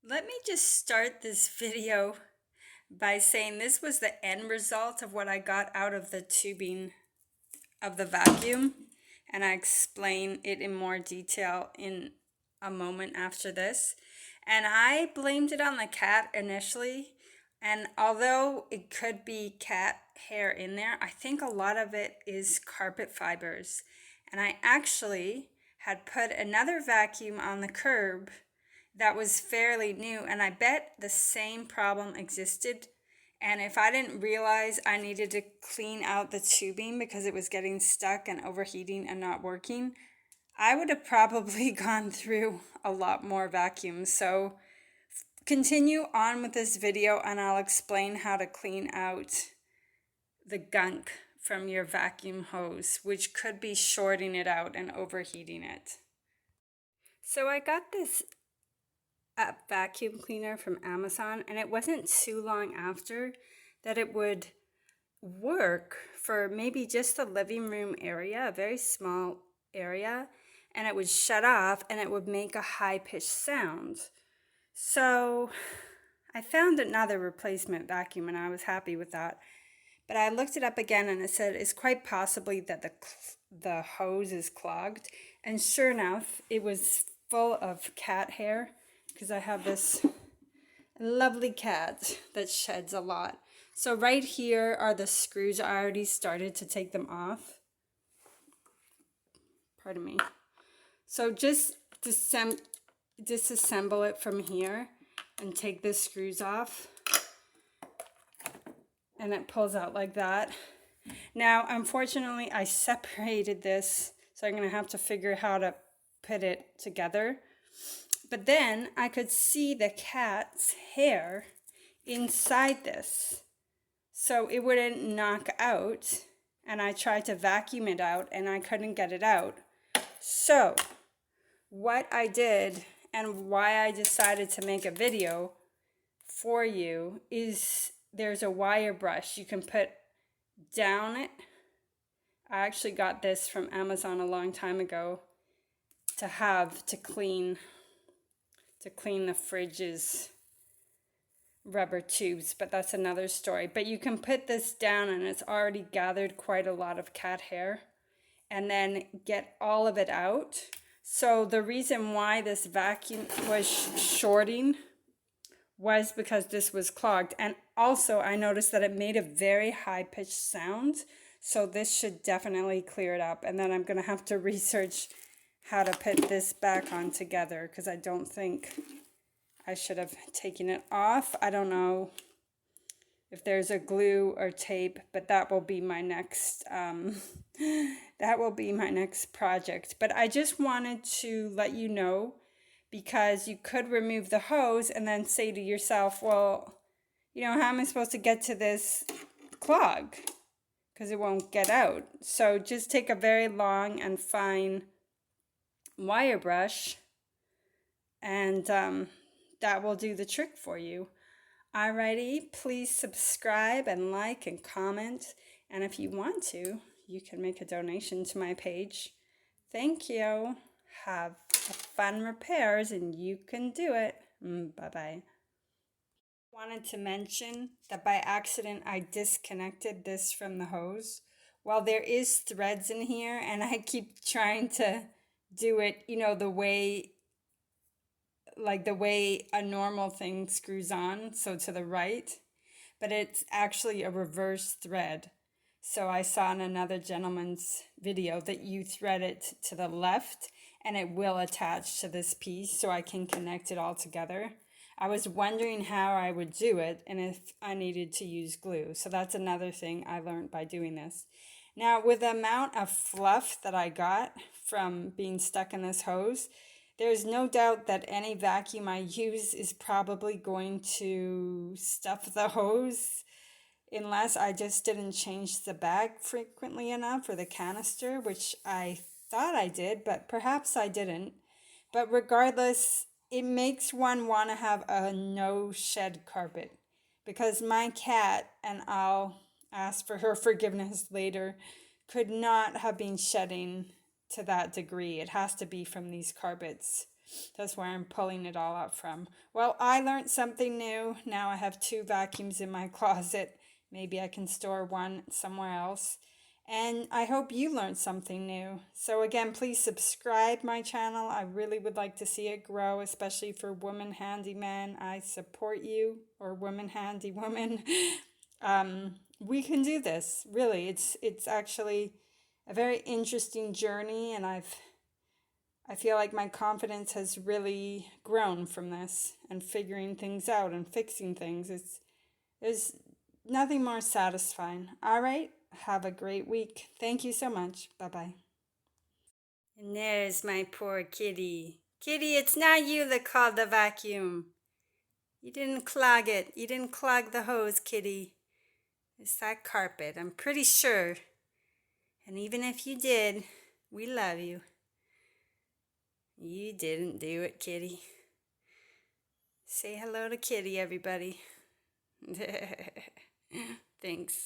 Let me just start this video by saying this was the end result of what I got out of the tubing of the vacuum, and I explain it in more detail in a moment after this. And I blamed it on the cat initially, and although it could be cat hair in there, I think a lot of it is carpet fibers. And I actually had put another vacuum on the curb that was fairly new, and I bet the same problem existed. And if I didn't realize I needed to clean out the tubing because it was getting stuck and overheating and not working, I would have probably gone through a lot more vacuums. So continue on with this video and I'll explain how to clean out the gunk from your vacuum hose, which could be shorting it out and overheating it. So I got this a vacuum cleaner from Amazon, and it wasn't too long after that it would work for maybe just the living room area, a very small area, and it would shut off and it would make a high-pitched sound. So I found another replacement vacuum and I was happy with that. But I looked it up again and it said it's quite possibly that the hose is clogged. And sure enough, it was full of cat hair, because I have this lovely cat that sheds a lot. So right here are the screws. I already started to take them off. Pardon me. So just disassemble it from here and take the screws off. And it pulls out like that. Now, unfortunately, I separated this, so I'm going to have to figure out how to put it together. But then I could see the cat's hair inside this, so it wouldn't knock out, and I tried to vacuum it out and I couldn't get it out. So what I did and why I decided to make a video for you is there's a wire brush you can put down it. I actually got this from Amazon a long time ago to have to clean the fridge's rubber tubes, but that's another story. But you can put this down and it's already gathered quite a lot of cat hair, and then get all of it out. So the reason why this vacuum was shorting was because this was clogged. And also I noticed that it made a very high-pitched sound. So this should definitely clear it up. And then I'm going to have to research how to put this back on together, because I don't think I should have taken it off. I don't know if there's a glue or tape, but that will be my next project. But I just wanted to let you know, because you could remove the hose and then say to yourself, well, how am I supposed to get to this clog? Because it won't get out. So just take a very long and fine wire brush, and that will do the trick for you. Alrighty, please subscribe and like and comment, and if you want to, you can make a donation to my page. Thank you. Have fun repairs, and you can do it. Bye-bye. Wanted to mention that by accident I disconnected this from the hose. Well, there is threads in here, and I keep trying to do it, the way a normal thing screws on, so to the right, but it's actually a reverse thread. So I saw in another gentleman's video that you thread it to the left and it will attach to this piece, so I can connect it all together. I was wondering how I would do it and if I needed to use glue. So that's another thing I learned by doing this. Now, with the amount of fluff that I got from being stuck in this hose, there's no doubt that any vacuum I use is probably going to stuff the hose, unless I just didn't change the bag frequently enough, or the canister, which I thought I did, but perhaps I didn't. But regardless, it makes one want to have a no shed carpet, because my cat, and I'll ask for her forgiveness later, could not have been shedding to that degree. It has to be from these carpets. That's where I'm pulling it all out from. Well, I learned something new. Now I have 2 vacuums in my closet. Maybe I can store one somewhere else. And I hope you learned something new. So again, please subscribe my channel. I really would like to see it grow, especially for Woman Handyman. I support you, or Woman Handy Woman. We can do this. Really, it's actually a very interesting journey, and I feel like my confidence has really grown from this and figuring things out and fixing things. There's nothing more satisfying. All right, have a great week. Thank you so much. Bye bye. And there's my poor kitty. Kitty, it's not you that called the vacuum. You didn't clog it. You didn't clog the hose, kitty. It's that carpet, I'm pretty sure. And even if you did, we love you. You didn't do it, kitty. Say hello to Kitty, everybody. Thanks.